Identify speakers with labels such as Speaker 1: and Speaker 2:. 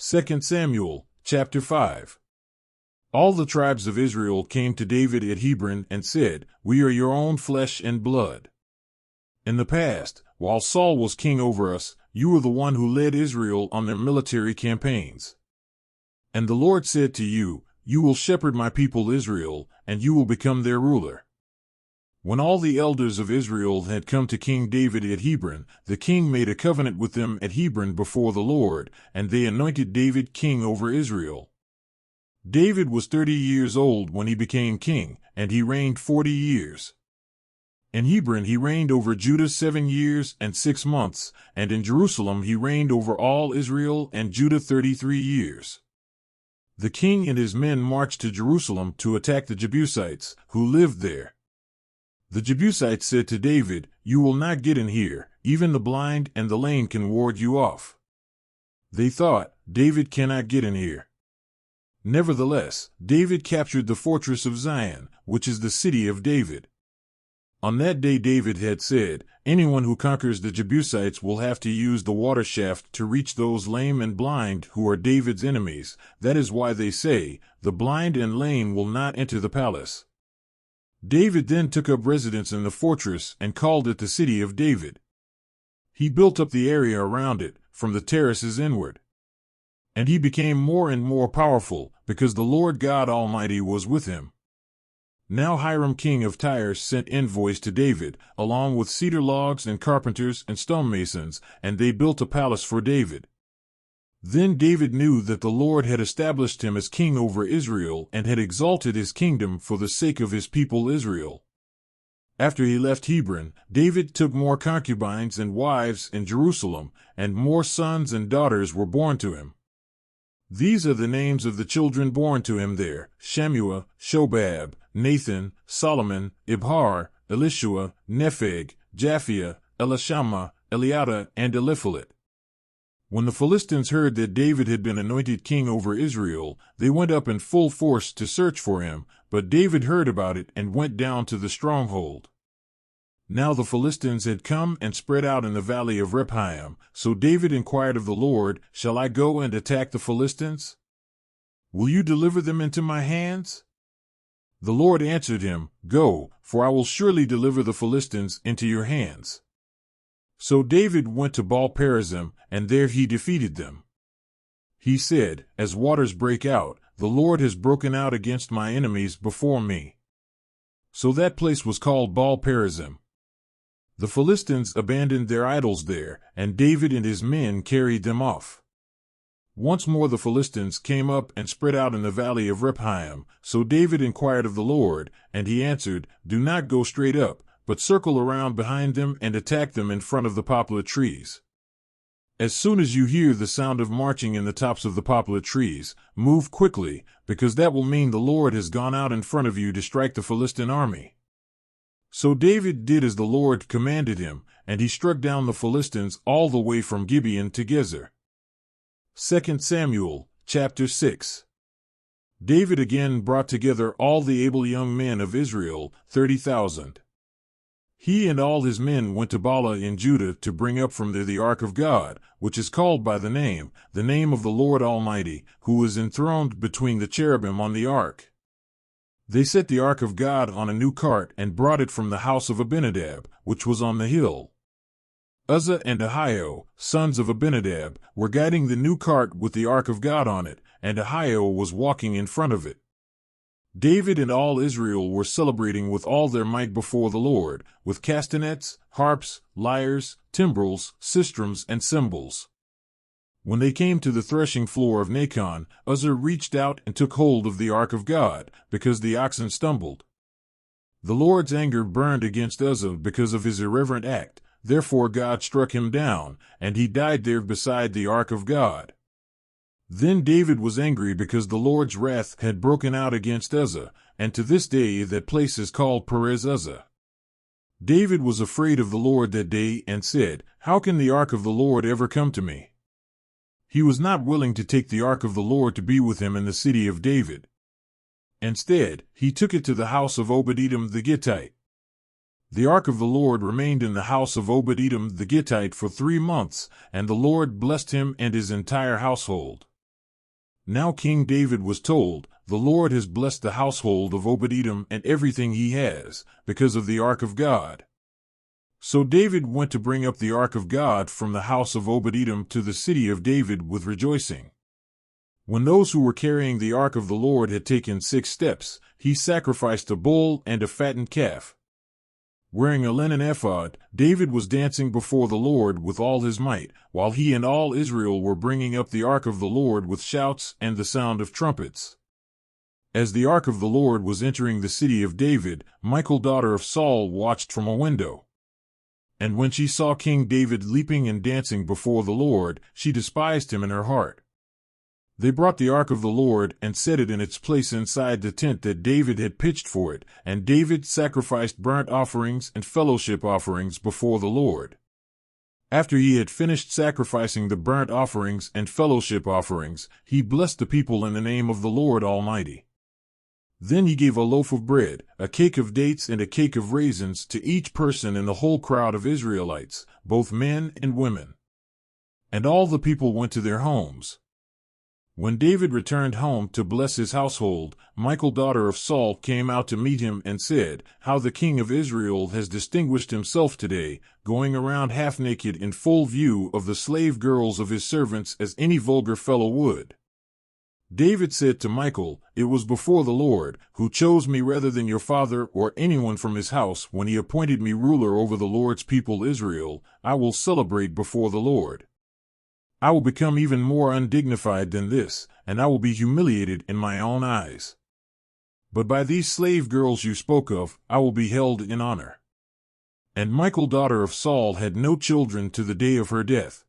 Speaker 1: 2 Samuel, chapter 5. All the tribes of Israel came to David at Hebron and said, "We are your own flesh and blood. In the past, while Saul was king over us, you were the one who led Israel on their military campaigns. And the Lord said to you, 'You will shepherd my people Israel, and you will become their ruler.'" When all the elders of Israel had come to King David at Hebron, the king made a covenant with them at Hebron before the Lord, and they anointed David king over Israel. David was 30 years old when he became king, and he reigned 40 years. In Hebron he reigned over Judah 7 years and 6 months, and in Jerusalem he reigned over all Israel and Judah 33 years. The king and his men marched to Jerusalem to attack the Jebusites, who lived there. The Jebusites said to David, "You will not get in here, even the blind and the lame can ward you off." They thought, "David cannot get in here." Nevertheless, David captured the fortress of Zion, which is the city of David. On that day David had said, "Anyone who conquers the Jebusites will have to use the water shaft to reach those lame and blind who are David's enemies. That is why they say, 'The blind and lame will not enter the palace.'" David then took up residence in the fortress and called it the City of David. He built up the area around it, from the terraces inward. And he became more and more powerful, because the Lord God Almighty was with him. Now Hiram king of Tyre sent envoys to David, along with cedar logs and carpenters and stonemasons, and they built a palace for David. Then David knew that the Lord had established him as king over Israel and had exalted his kingdom for the sake of his people Israel. After he left Hebron, David took more concubines and wives in Jerusalem, and more sons and daughters were born to him. These are the names of the children born to him there: Shammua, Shobab, Nathan, Solomon, Ibhar, Elishua, Nepheg, Japhia, Elishama, Eliada, and Eliphalet. When the Philistines heard that David had been anointed king over Israel, they went up in full force to search for him, but David heard about it and went down to the stronghold. Now the Philistines had come and spread out in the valley of Rephaim, so David inquired of the Lord, "Shall I go and attack the Philistines? Will you deliver them into my hands?" The Lord answered him, "Go, for I will surely deliver the Philistines into your hands." So David went to Baal-perazim, and there he defeated them. He said, "As waters break out, the Lord has broken out against my enemies before me." So that place was called Baal-perazim. The Philistines abandoned their idols there, and David and his men carried them off. Once more the Philistines came up and spread out in the valley of Rephaim, so David inquired of the Lord, and he answered, "Do not go straight up, but circle around behind them and attack them in front of the poplar trees. As soon as you hear the sound of marching in the tops of the poplar trees, move quickly, because that will mean the Lord has gone out in front of you to strike the Philistine army." So David did as the Lord commanded him, and he struck down the Philistines all the way from Gibeon to Gezer. 2 Samuel, chapter 6. David again brought together all the able young men of Israel, 30,000. He and all his men went to Baalah in Judah to bring up from there the Ark of God, which is called by the name of the Lord Almighty, who is enthroned between the cherubim on the ark. They set the Ark of God on a new cart and brought it from the house of Abinadab, which was on the hill. Uzzah and Ahio, sons of Abinadab, were guiding the new cart with the Ark of God on it, and Ahio was walking in front of it. David and all Israel were celebrating with all their might before the Lord, with castanets, harps, lyres, timbrels, sistrums, and cymbals. When they came to the threshing floor of Nacon, Uzzah reached out and took hold of the Ark of God, because the oxen stumbled. The Lord's anger burned against Uzzah because of his irreverent act, therefore God struck him down, and he died there beside the Ark of God. Then David was angry because the Lord's wrath had broken out against Uzzah, and to this day that place is called Perez Uzzah. David was afraid of the Lord that day and said, "How can the Ark of the Lord ever come to me?" He was not willing to take the Ark of the Lord to be with him in the city of David. Instead, he took it to the house of Obed-Edom the Gittite. The Ark of the Lord remained in the house of Obed-Edom the Gittite for 3 months, and the Lord blessed him and his entire household. Now King David was told, "The Lord has blessed the household of Obed-Edom and everything he has, because of the ark of God." So David went to bring up the ark of God from the house of Obed-Edom to the city of David with rejoicing. When those who were carrying the ark of the Lord had taken 6 steps, he sacrificed a bull and a fattened calf. Wearing a linen ephod, David was dancing before the Lord with all his might, while he and all Israel were bringing up the ark of the Lord with shouts and the sound of trumpets. As the ark of the Lord was entering the city of David, Michal, daughter of Saul, watched from a window. And when she saw King David leaping and dancing before the Lord, she despised him in her heart. They brought the ark of the Lord and set it in its place inside the tent that David had pitched for it, and David sacrificed burnt offerings and fellowship offerings before the Lord. After he had finished sacrificing the burnt offerings and fellowship offerings, he blessed the people in the name of the Lord Almighty. Then he gave a loaf of bread, a cake of dates, and a cake of raisins to each person in the whole crowd of Israelites, both men and women. And all the people went to their homes. When David returned home to bless his household, Michal, daughter of Saul, came out to meet him and said, "How the king of Israel has distinguished himself today, going around half naked in full view of the slave girls of his servants as any vulgar fellow would." David said to Michal, "It was before the Lord, who chose me rather than your father or anyone from his house when he appointed me ruler over the Lord's people Israel. I will celebrate before the Lord. I will become even more undignified than this, and I will be humiliated in my own eyes. But by these slave girls you spoke of, I will be held in honor." And Michal, daughter of Saul, had no children to the day of her death.